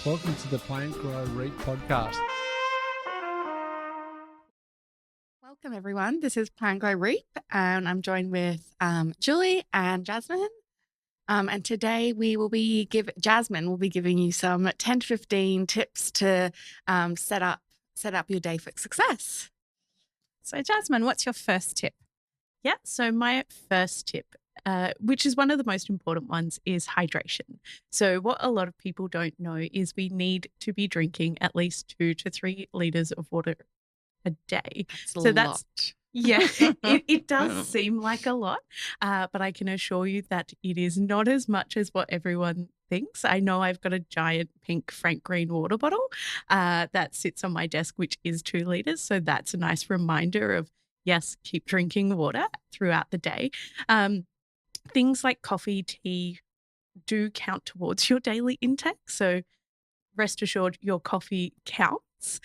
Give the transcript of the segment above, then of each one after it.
Welcome to the Plant Grow Reap podcast. Welcome, everyone. This is Plant Grow Reap, and I'm joined with Julie and Jasmin. And today Jasmin will be giving you some 10 to 15 tips to set up your day for success. So, Jasmin, what's your first tip? Yeah, so my first tip, which is one of the most important ones, is hydration. So what a lot of people don't know is we need to be drinking at least 2 to 3 litres of water a day. That's yeah, it does seem like a lot, but I can assure you that it is not as much as what everyone thinks. I know I've got a giant pink Frank Green water bottle that sits on my desk, which is 2 litres. So that's a nice reminder of, yes, keep drinking water throughout the day. Things like coffee, tea do count towards your daily intake. So rest assured your coffee counts.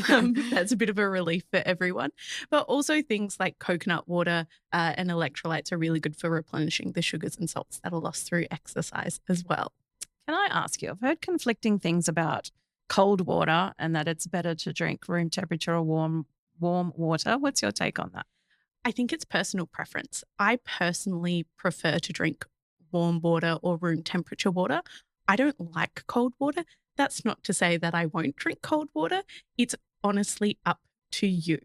That's a bit of a relief for everyone. But also things like coconut water and electrolytes are really good for replenishing the sugars and salts that are lost through exercise as well. Can I ask you, I've heard conflicting things about cold water and that it's better to drink room temperature or warm water. What's your take on that? I think it's personal preference. I personally prefer to drink warm water or room temperature water. I don't like cold water. That's not to say that I won't drink cold water. It's honestly up to you.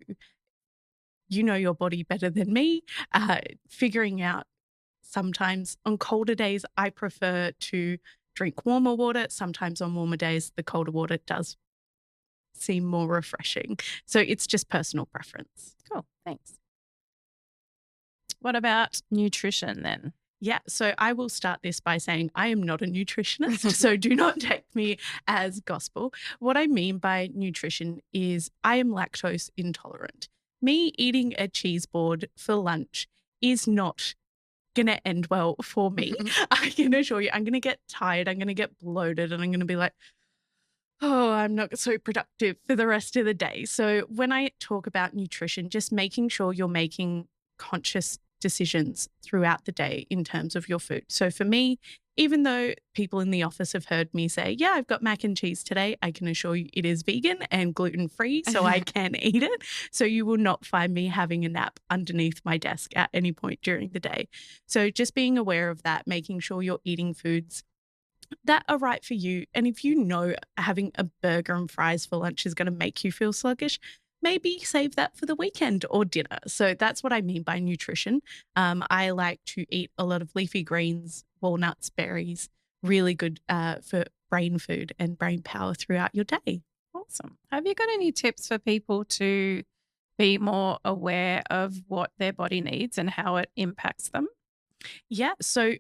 You know your body better than me. Figuring out sometimes on colder days, I prefer to drink warmer water. Sometimes on warmer days, the colder water does seem more refreshing. So it's just personal preference. Cool, thanks. What about nutrition then? Yeah, so I will start this by saying I am not a nutritionist, so do not take me as gospel. What I mean by nutrition is I am lactose intolerant. Me eating a cheese board for lunch is not going to end well for me. I can assure you I'm going to get tired, I'm going to get bloated, and I'm going to be like, oh, I'm not so productive for the rest of the day. So when I talk about nutrition, just making sure you're making conscious decisions throughout the day in terms of your food. So for me, even though people in the office have heard me say, yeah, I've got mac and cheese today, I can assure you it is vegan and gluten-free, so I can eat it. So you will not find me having a nap underneath my desk at any point during the day. So just being aware of that, making sure you're eating foods that are right for you. And if you know having a burger and fries for lunch is going to make you feel sluggish, maybe save that for the weekend or dinner. So that's what I mean by nutrition. I like to eat a lot of leafy greens, walnuts, berries, really good for brain food and brain power throughout your day. Awesome. Have you got any tips for people to be more aware of what their body needs and how it impacts them? Yeah, so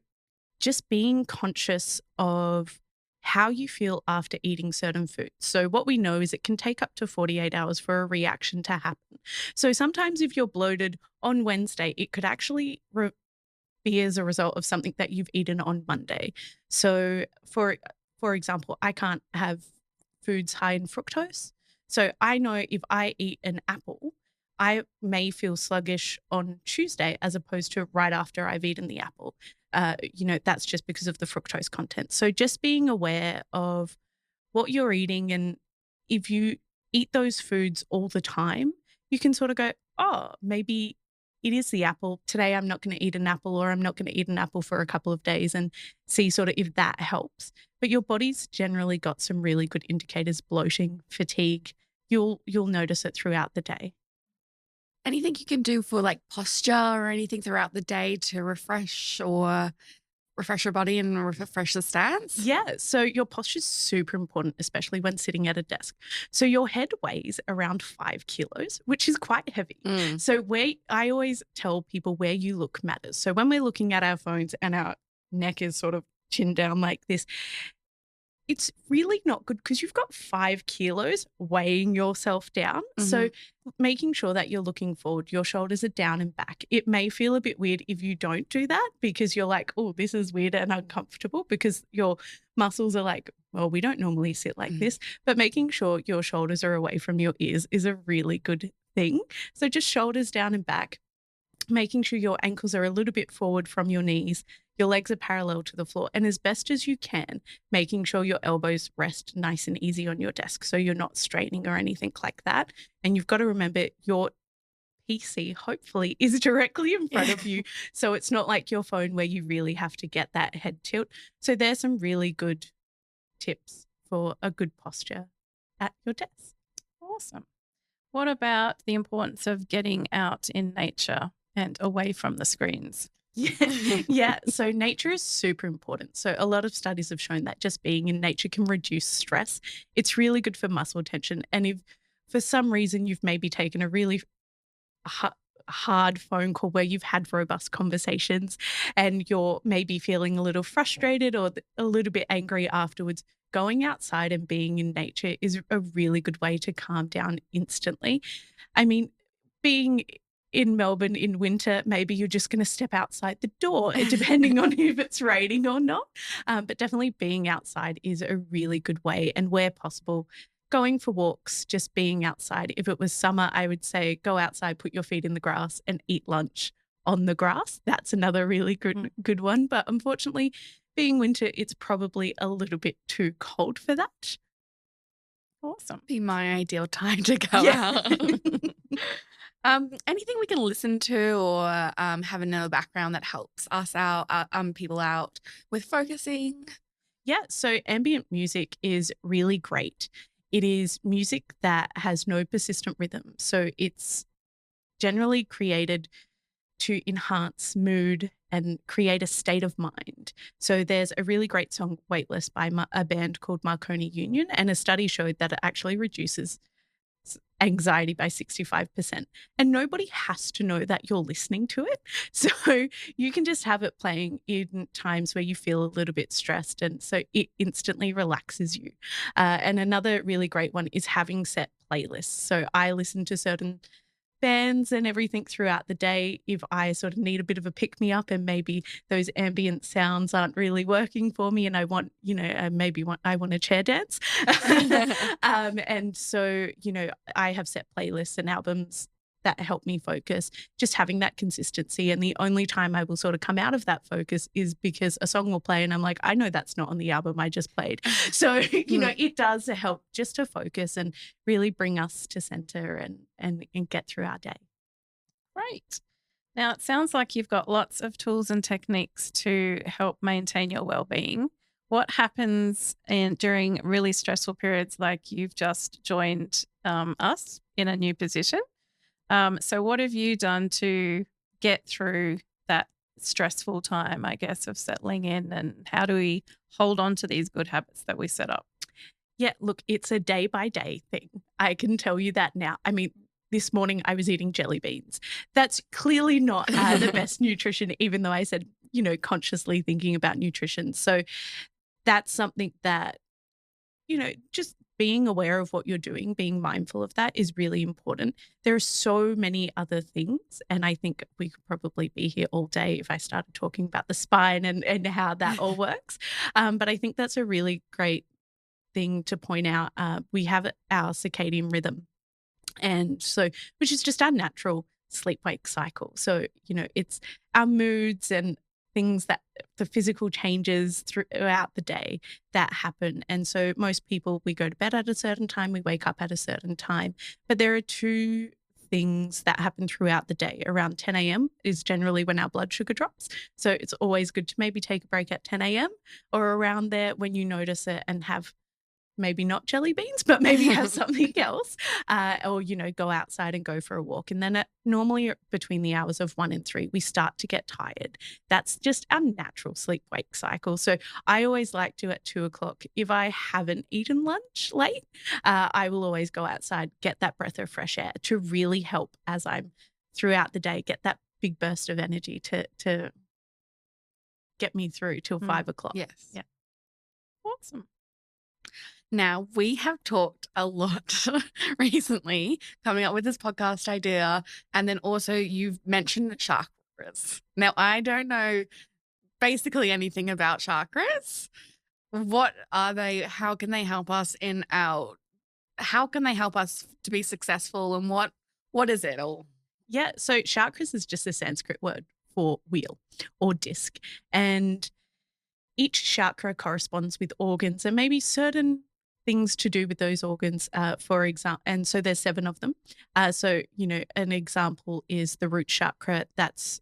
just being conscious of how you feel after eating certain foods. So what we know is it can take up to 48 hours for a reaction to happen. So sometimes if you're bloated on Wednesday, it could actually be as a result of something that you've eaten on Monday. So for example, I can't have foods high in fructose. So I know if I eat an apple, I may feel sluggish on Tuesday as opposed to right after I've eaten the apple. That's just because of the fructose content. So just being aware of what you're eating, and if you eat those foods all the time, you can sort of go, oh, maybe it is the apple. Today I'm not going to eat an apple, or I'm not going to eat an apple for a couple of days, and see sort of if that helps. But your body's generally got some really good indicators: bloating, fatigue. You'll notice it throughout the day. Anything you can do for like posture or anything throughout the day to refresh your body and refresh the stance? Yeah, so your posture is super important, especially when sitting at a desk. So your head weighs around 5 kilos, which is quite heavy. So I always tell people where you look matters. So when we're looking at our phones and our neck is sort of chin down like this, it's really not good because you've got 5 kilos weighing yourself down. So making sure that you're looking forward, your shoulders are down and back. It may feel a bit weird if you don't do that, because you're like, oh, this is weird and uncomfortable, because your muscles are like, well, we don't normally sit like this. But making sure your shoulders are away from your ears is a really good thing. So just shoulders down and back, making sure your ankles are a little bit forward from your knees, your legs are parallel to the floor, and as best as you can, making sure your elbows rest nice and easy on your desk so you're not straining or anything like that. And you've got to remember your PC hopefully is directly in front of you. So it's not like your phone where you really have to get that head tilt. So there's some really good tips for a good posture at your desk. Awesome. What about the importance of getting out in nature and away from the screens? Yeah. So nature is super important. So a lot of studies have shown that just being in nature can reduce stress. It's really good for muscle tension. And if for some reason you've maybe taken a really hard phone call where you've had robust conversations and you're maybe feeling a little frustrated or a little bit angry afterwards, going outside and being in nature is a really good way to calm down instantly. I mean, being in Melbourne in winter, maybe you're just going to step outside the door, depending on if it's raining or not. But definitely being outside is a really good way. And where possible, going for walks, just being outside. If it was summer, I would say go outside, put your feet in the grass and eat lunch on the grass. That's another really good one. But unfortunately, being winter, it's probably a little bit too cold for that. Awesome. Be my ideal time to go out. Anything we can listen to or have in our background that helps us out, people out with focusing? Yeah, so ambient music is really great. It is music that has no persistent rhythm. So it's generally created to enhance mood and create a state of mind. So there's a really great song, Weightless, by a band called Marconi Union, and a study showed that it actually reduces anxiety by 65%. And nobody has to know that you're listening to it. So you can just have it playing in times where you feel a little bit stressed. And so it instantly relaxes you. And another really great one is having set playlists. So I listen to certain bands and everything throughout the day if I sort of need a bit of a pick-me-up and maybe those ambient sounds aren't really working for me and I want, I want a chair dance. And so, I have set playlists and albums that help me focus, just having that consistency. And the only time I will sort of come out of that focus is because a song will play and I'm like, I know that's not on the album I just played. So, it does help just to focus and really bring us to center and get through our day. Great. Now, it sounds like you've got lots of tools and techniques to help maintain your well-being. What happens during really stressful periods like you've just joined us in a new position? So what have you done to get through that stressful time, I guess, of settling in, and how do we hold on to these good habits that we set up? Yeah, look, it's a day-by-day thing. I can tell you that now. I mean, this morning I was eating jelly beans. That's clearly not the best nutrition, even though I said, consciously thinking about nutrition. So that's something that, just being aware of what you're doing, being mindful of that is really important. There are so many other things, and I think we could probably be here all day if I started talking about the spine and how that all works. But I think that's a really great thing to point out. We have our circadian rhythm, and so which is just our natural sleep-wake cycle. So, it's our moods and things that the physical changes throughout the day that happen. And so most people, we go to bed at a certain time, we wake up at a certain time. But there are two things that happen throughout the day. Around 10 a.m. is generally when our blood sugar drops. So it's always good to maybe take a break at 10 a.m. or around there when you notice it and have maybe not jelly beans, but maybe have something else, or, go outside and go for a walk. And then normally between the hours of 1 and 3, we start to get tired. That's just our natural sleep-wake cycle. So I always like to at 2 o'clock, if I haven't eaten lunch late, I will always go outside, get that breath of fresh air to really help as I'm throughout the day, get that big burst of energy to get me through till 5 o'clock. Yes. Yeah. Awesome. Now, we have talked a lot recently coming up with this podcast idea, and then also you've mentioned chakras. Now, I don't know basically anything about chakras. What are they? How can they help us how can they help us to be successful, and what is it all? Yeah, so chakras is just a Sanskrit word for wheel or disc. And each chakra corresponds with organs and maybe certain things to do with those organs, for example. And so there's 7 of them. So, an example is the root chakra that's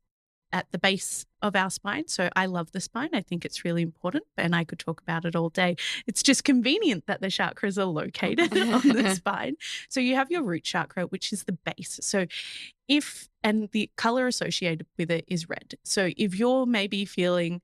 at the base of our spine. So I love the spine. I think it's really important, and I could talk about it all day. It's just convenient that the chakras are located on the spine. So you have your root chakra, which is the base. So and the color associated with it is red. So if you're maybe feeling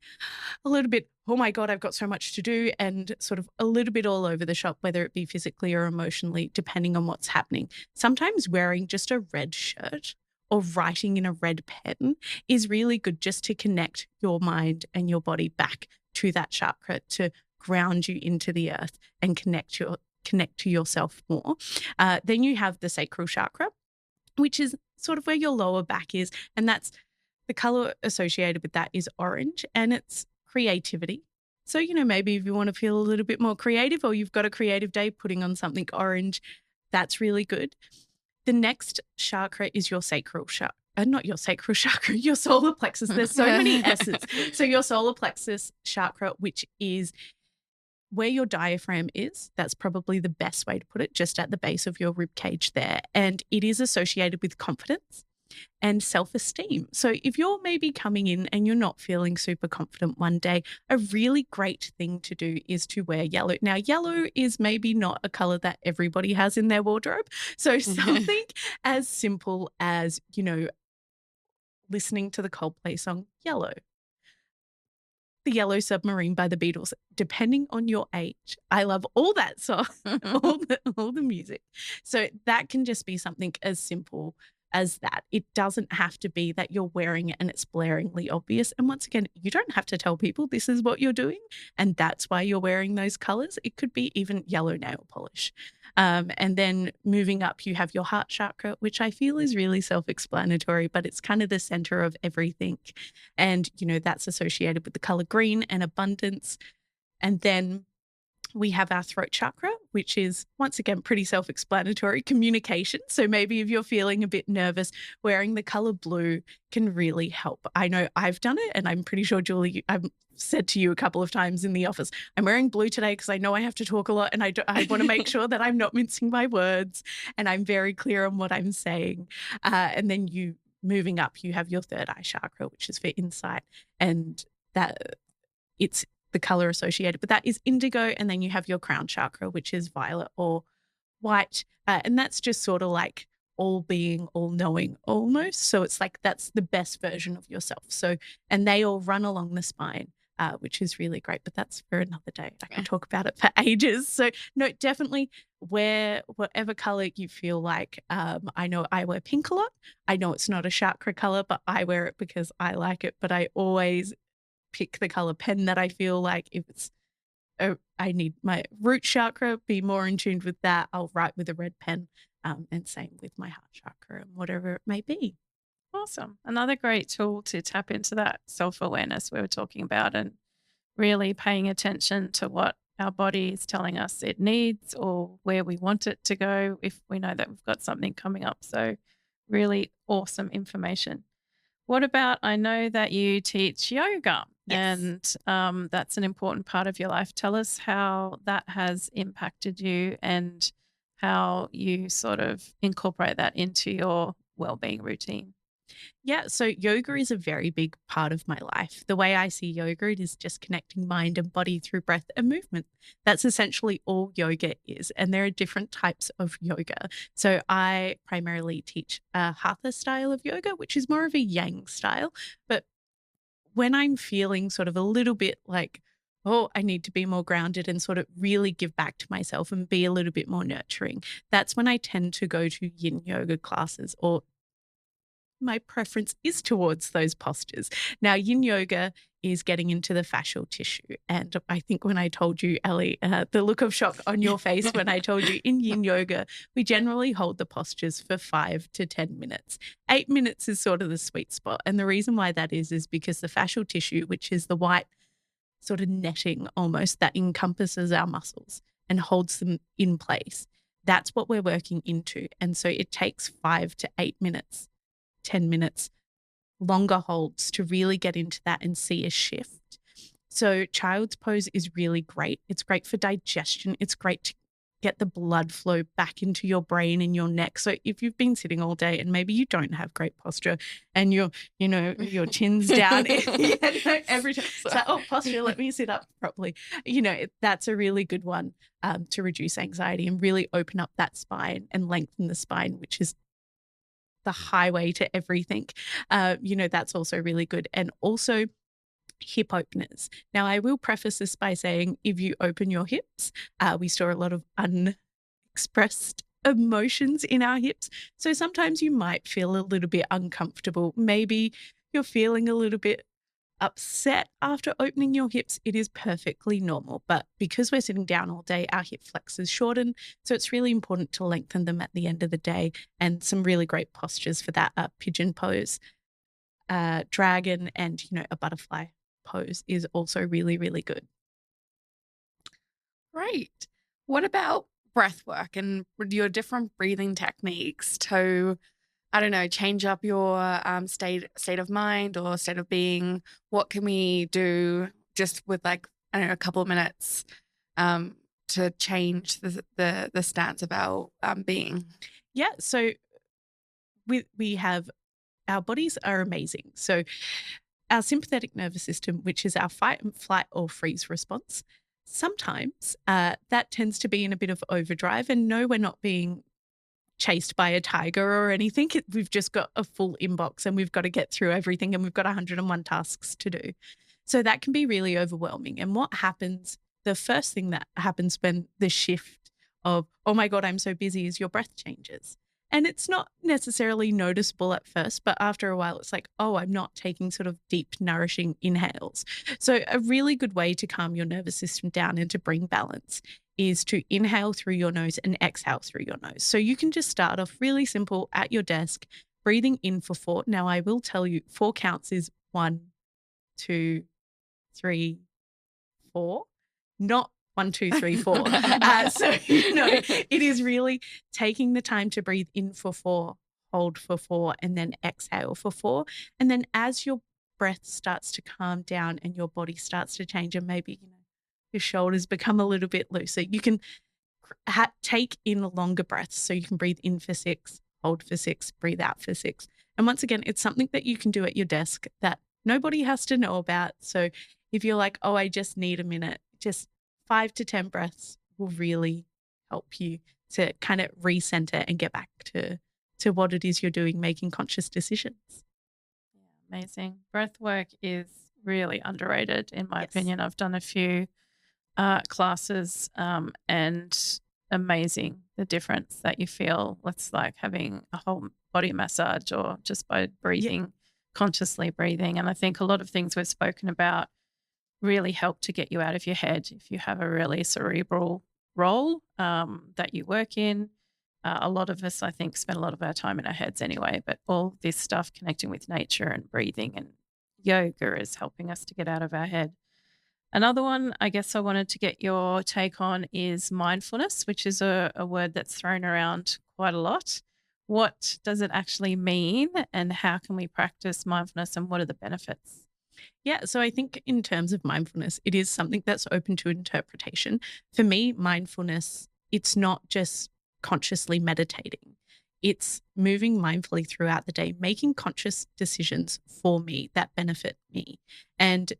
a little bit, oh my God, I've got so much to do, and sort of a little bit all over the shop, whether it be physically or emotionally, depending on what's happening, sometimes wearing just a red shirt or writing in a red pen is really good, just to connect your mind and your body back to that chakra, to ground you into the earth and connect to yourself more. Then you have the sacral chakra, which is sort of where your lower back is. And that's the color associated with that is orange, and it's creativity. So, maybe if you want to feel a little bit more creative, or you've got a creative day, putting on something orange, that's really good. The next chakra is your sacral chakra. Not your sacral chakra, your solar plexus. There's so many S's. So your solar plexus chakra, which is where your diaphragm is. That's probably the best way to put it, just at the base of your rib cage there. And it is associated with confidence and self-esteem. So if you're maybe coming in and you're not feeling super confident one day, a really great thing to do is to wear yellow. Now, yellow is maybe not a color that everybody has in their wardrobe. So something as simple as, listening to the Coldplay song Yellow, the Yellow Submarine by the Beatles, depending on your age. I love all that song, all the music. So that can just be something as simple as that. It doesn't have to be that you're wearing it and it's blaringly obvious. And once again, you don't have to tell people this is what you're doing and that's why you're wearing those colors. It could be even yellow nail polish. And then moving up, you have your heart chakra, which I feel is really self-explanatory, but it's kind of the center of everything. And, that's associated with the color green and abundance. And then we have our throat chakra, which is, once again, pretty self-explanatory, communication. So maybe if you're feeling a bit nervous, wearing the color blue can really help. I know I've done it, and I'm pretty sure, Julie, I've said to you a couple of times in the office, I'm wearing blue today because I know I have to talk a lot, and I want to make sure that I'm not mincing my words and I'm very clear on what I'm saying. And then moving up, you have your third eye chakra, which is for insight, and that it's the color associated with that is indigo. And then you have your crown chakra, which is violet or white. And that's just sort of like all being, all knowing almost. So it's like that's the best version of yourself. So, and they all run along the spine, which is really great. But that's for another day. I can talk about it for ages. So no, definitely wear whatever color you feel like. I know I wear pink a lot. I know it's not a chakra color, but I wear it because I like it. But I always pick the color pen that I feel like if it's I need my root chakra, be more in tune with that, I'll write with a red pen, and same with my heart chakra and whatever it may be. Awesome. Another great tool to tap into that self-awareness we were talking about, and really paying attention to what our body is telling us it needs or where we want it to go if we know that we've got something coming up. So really awesome information. What about, I know that you teach yoga. Yes. And that's an important part of your life. Tell us how that has impacted you and how you sort of incorporate that into your well-being routine. Yeah, so yoga is a very big part of my life. The way I see yoga, it is just connecting mind and body through breath and movement. That's essentially all yoga is. And there are different types of yoga. So I primarily teach a hatha style of yoga, which is more of a yang style. But when I'm feeling sort of a little bit like, oh, I need to be more grounded and sort of really give back to myself and be a little bit more nurturing, that's when I tend to go to yin yoga classes, or my preference is towards those postures. Now, yin yoga is getting into the fascial tissue. And I think when I told you, Ellie, the look of shock on your face when I told you in yin yoga, we generally hold the postures for 5 to 10 minutes. 8 minutes is sort of the sweet spot. And the reason why that is because the fascial tissue, which is the white sort of netting almost that encompasses our muscles and holds them in place, that's what we're working into. And so it takes 5 to 8 minutes, 10 minutes longer holds to really get into that and see a shift. So child's pose is really great. It's great for digestion. It's great to get the blood flow back into your brain and your neck. So if you've been sitting all day and maybe you don't have great posture and your chin's down every time, it's like, oh, posture, let me sit up properly. That's a really good one to reduce anxiety and really open up that spine and lengthen the spine, which is the highway to everything. That's also really good. And also hip openers. Now, I will preface this by saying if you open your hips, we store a lot of unexpressed emotions in our hips. So sometimes you might feel a little bit uncomfortable. Maybe you're feeling a little bit upset after opening your hips. It is perfectly normal. But because we're sitting down all day, our hip flexors shorten. So it's really important to lengthen them at the end of the day. And some really great postures for that are pigeon pose, dragon, and, a butterfly pose is also really, really good. Great. What about breath work and your different breathing techniques to, I don't know, change up your state of mind or state of being? What can we do just with a couple of minutes to change the stance of our being? Yeah. So we have, our bodies are amazing. So our sympathetic nervous system, which is our fight, flight, or freeze response, sometimes that tends to be in a bit of overdrive. And no, we're not being chased by a tiger or anything. We've just got a full inbox and we've got to get through everything and we've got 101 tasks to do. So that can be really overwhelming. And what happens, the first thing that happens when the shift of, oh my God, I'm so busy, is your breath changes. And it's not necessarily noticeable at first, but after a while, it's like, oh, I'm not taking sort of deep, nourishing inhales. So a really good way to calm your nervous system down and to bring balance is to inhale through your nose and exhale through your nose. So you can just start off really simple at your desk, breathing in for 4. Now, I will tell you 4 counts is 1, 2, 3, 4, not 1, 2, 3, 4. So, it is really taking the time to breathe in for 4, hold for 4, and then exhale for 4. And then as your breath starts to calm down and your body starts to change, and maybe, your shoulders become a little bit looser, you can take in longer breaths. So you can breathe in for 6, hold for 6, breathe out for 6. And once again, it's something that you can do at your desk that nobody has to know about. So if you're like, oh, I just need a minute, just 5 to 10 breaths will really help you to kind of recenter and get back to what it is you're doing, making conscious decisions. Yeah, amazing. Breath work is really underrated, in my opinion. I've done a few classes and amazing the difference that you feel. It's like having a whole body massage or just by breathing, consciously breathing. And I think a lot of things we've spoken about really help to get you out of your head if you have a really cerebral role that you work in. A lot of us, I think, spend a lot of our time in our heads anyway, but all this stuff connecting with nature and breathing and yoga is helping us to get out of our head. Another one I guess I wanted to get your take on is mindfulness, which is a word that's thrown around quite a lot. What does it actually mean and how can we practice mindfulness and what are the benefits? Yeah, so I think in terms of mindfulness, it is something that's open to interpretation. For me, mindfulness, it's not just consciously meditating. It's moving mindfully throughout the day, making conscious decisions for me that benefit me. And,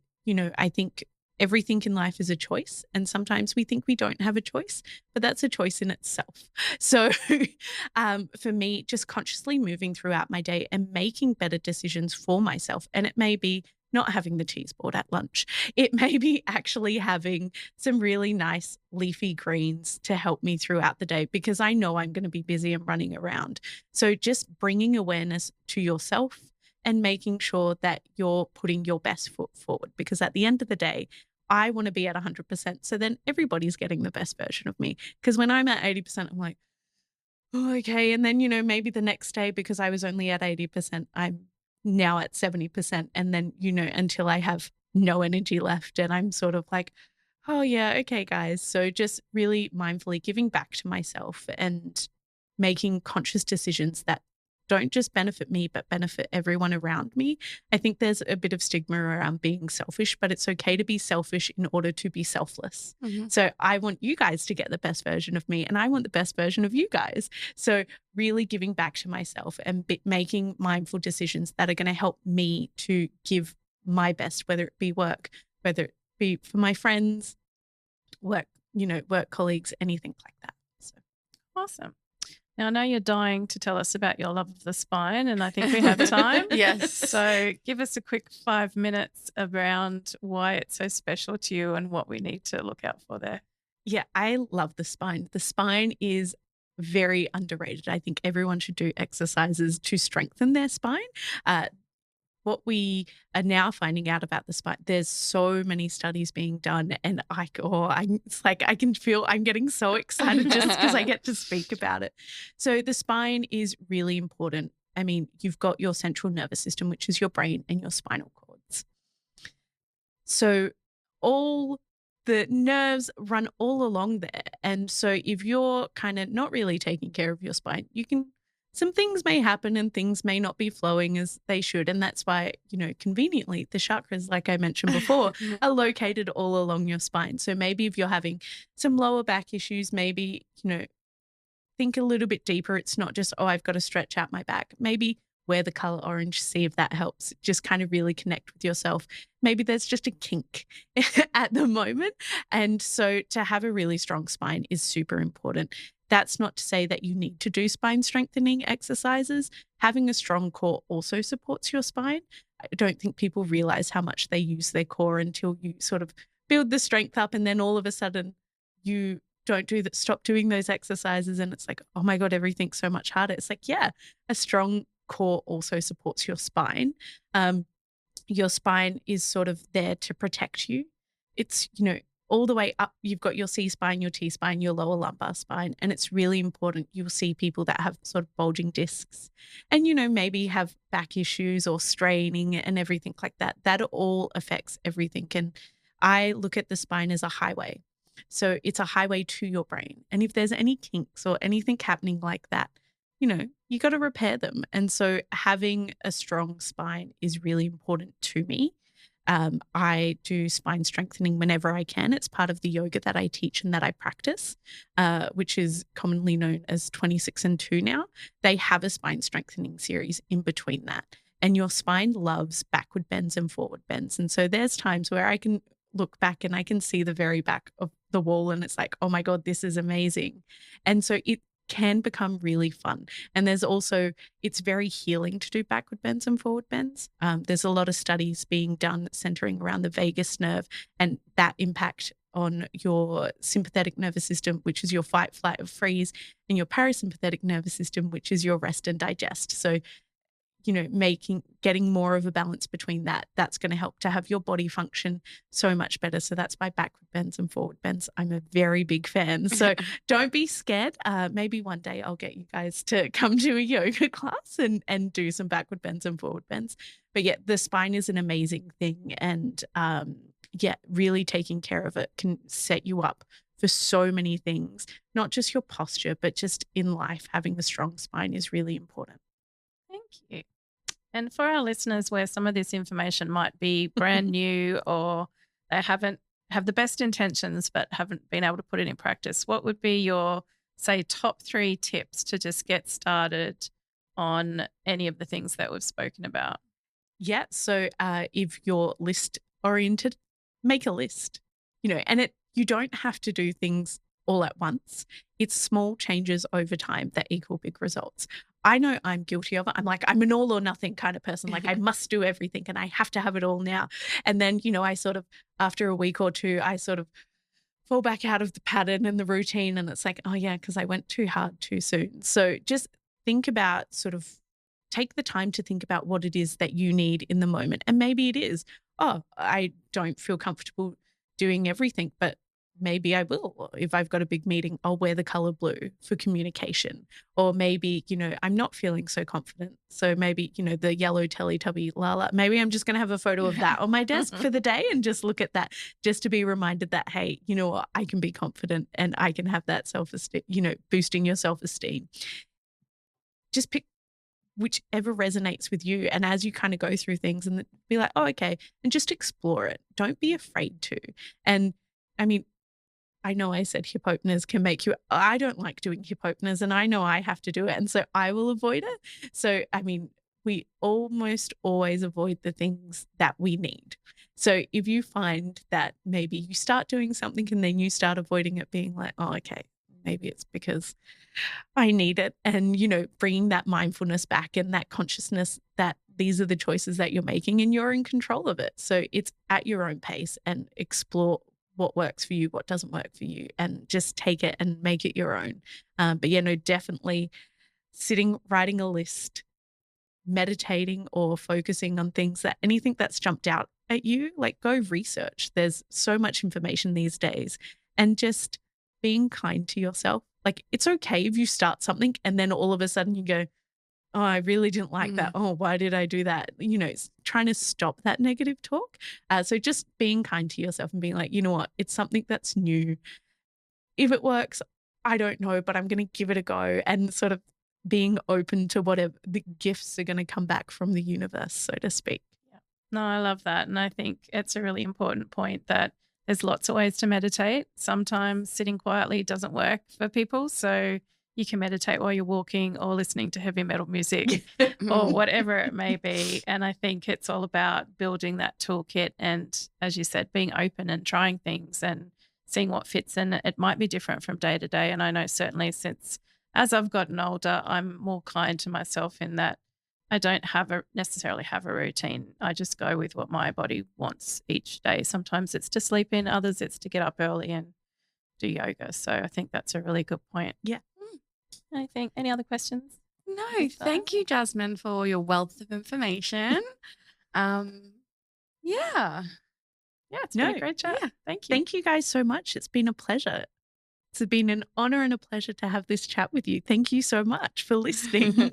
I think everything in life is a choice. And sometimes we think we don't have a choice, but that's a choice in itself. So for me, just consciously moving throughout my day and making better decisions for myself. And it may be not having the cheese board at lunch. It may be actually having some really nice leafy greens to help me throughout the day because I know I'm going to be busy and running around. So just bringing awareness to yourself and making sure that you're putting your best foot forward, because at the end of the day, I want to be at 100%. So then everybody's getting the best version of me. Because when I'm at 80%, I'm like, oh, okay. And then, maybe the next day, because I was only at 80%, I'm now at 70%. And then, until I have no energy left and I'm sort of like, oh yeah, okay, guys. So just really mindfully giving back to myself and making conscious decisions that don't just benefit me, but benefit everyone around me. I think there's a bit of stigma around being selfish, but it's okay to be selfish in order to be selfless. Mm-hmm. So I want you guys to get the best version of me, and I want the best version of you guys. So really giving back to myself and making mindful decisions that are going to help me to give my best, whether it be work, whether it be for my friends, work colleagues, anything like that. So Awesome. Now, I know you're dying to tell us about your love of the spine, and I think we have time. Yes. So give us a quick 5 minutes around why it's so special to you and what we need to look out for there. Yeah, I love the spine. The spine is very underrated. I think everyone should do exercises to strengthen their spine. What we are now finding out about the spine, there's so many studies being done, and it's like I can feel I'm getting so excited just because I get to speak about it. So the spine is really important. I mean, you've got your central nervous system, which is your brain and your spinal cords. So all the nerves run all along there. And so if you're kind of not really taking care of your spine, some things may happen and things may not be flowing as they should. And that's why, conveniently, the chakras, like I mentioned before, are located all along your spine. So maybe if you're having some lower back issues, maybe, think a little bit deeper. It's not just, I've got to stretch out my back. Maybe wear the color orange, see if that helps. Just kind of really connect with yourself. Maybe there's just a kink at the moment. And so to have a really strong spine is super important. That's not to say that you need to do spine strengthening exercises. Having a strong core also supports your spine. I don't think people realize how much they use their core until you sort of build the strength up, and then all of a sudden you stop doing those exercises, and it's like, oh my God, everything's so much harder. It's like, yeah, a strong core also supports your spine. Your spine is sort of there to protect you. It's, all the way up, you've got your C-spine, your T-spine, your lower lumbar spine. And it's really important. You'll see people that have sort of bulging discs and, maybe have back issues or straining and everything like that. That all affects everything. And I look at the spine as a highway. So it's a highway to your brain. And if there's any kinks or anything happening like that, you got to repair them. And so having a strong spine is really important to me. I do spine strengthening whenever I can. It's part of the yoga that I teach and that I practice, which is commonly known as 26 and 2 now. They have a spine strengthening series in between that. And your spine loves backward bends and forward bends. And so there's times where I can look back and I can see the very back of the wall and it's like, oh my God, this is amazing. And so it can become really fun. And it's very healing to do backward bends and forward bends. There's a lot of studies being done centering around the vagus nerve and that impact on your sympathetic nervous system, which is your fight, flight, or freeze, and your parasympathetic nervous system, which is your rest and digest. So, getting more of a balance between that's going to help to have your body function so much better. So that's why backward bends and forward bends, I'm a very big fan. So don't be scared. Maybe one day I'll get you guys to come to a yoga class and do some backward bends and forward bends. But yeah, the spine is an amazing thing. And really taking care of it can set you up for so many things, not just your posture, but just in life, having a strong spine is really important. Thank you. And for our listeners where some of this information might be brand new or they have the best intentions but haven't been able to put it in practice, what would be your, say, top 3 tips to just get started on any of the things that we've spoken about? Yeah. So if you're list oriented, make a list, and you don't have to do things all at once. It's small changes over time that equal big results. I know I'm guilty of it. I'm an all or nothing kind of person. Like I must do everything and I have to have it all now. And then, I sort of, after a week or two, I sort of fall back out of the pattern and the routine. And it's like, oh yeah, because I went too hard too soon. So just think about take the time to think about what it is that you need in the moment. And maybe it is, I don't feel comfortable doing everything, but maybe I will. If I've got a big meeting, I'll wear the color blue for communication. Or maybe, I'm not feeling so confident. So maybe, the yellow Teletubby Lala, maybe I'm just going to have a photo of that on my desk for the day and just look at that just to be reminded that, hey, you know what, I can be confident and I can have that self-esteem, boosting your self-esteem. Just pick whichever resonates with you. And as you kind of go through things and be like, oh, okay, and just explore it. Don't be afraid to. And I mean, I know I said hip openers can make you, I don't like doing hip openers and I know I have to do it. And so I will avoid it. So, I mean, we almost always avoid the things that we need. So if you find that maybe you start doing something and then you start avoiding it, being like, oh, okay, maybe it's because I need it. And, you know, bringing that mindfulness back and that consciousness that these are the choices that you're making and you're in control of it. So it's at your own pace, and explore what works for you, what doesn't work for you, and just take it and make it your own. But yeah, no, definitely writing a list, meditating or focusing on things that anything that's jumped out at you, like go research. There's so much information these days, and just being kind to yourself. Like, it's okay if you start something and then all of a sudden you go, oh, I really didn't like that. Oh, why did I do that? You know, it's trying to stop that negative talk. So just being kind to yourself and being like, you know what, it's something that's new. If it works, I don't know, but I'm going to give it a go, and sort of being open to whatever the gifts are going to come back from the universe, so to speak. Yeah. No, I love that. And I think it's a really important point that there's lots of ways to meditate. Sometimes sitting quietly doesn't work for people. So you can meditate while you're walking or listening to heavy metal music or whatever it may be. And I think it's all about building that toolkit and, as you said, being open and trying things and seeing what fits in. It might be different from day to day. And I know certainly since as I've gotten older, I'm more kind to myself in that I don't necessarily have a routine. I just go with what my body wants each day. Sometimes it's to sleep in, others it's to get up early and do yoga. So I think that's a really good point. Yeah. Any other questions? No, thank you, Jasmin, for your wealth of information. Yeah, it's been a great chat. Yeah. Thank you. Thank you guys so much. It's been a pleasure. It's been an honor and a pleasure to have this chat with you. Thank you so much for listening.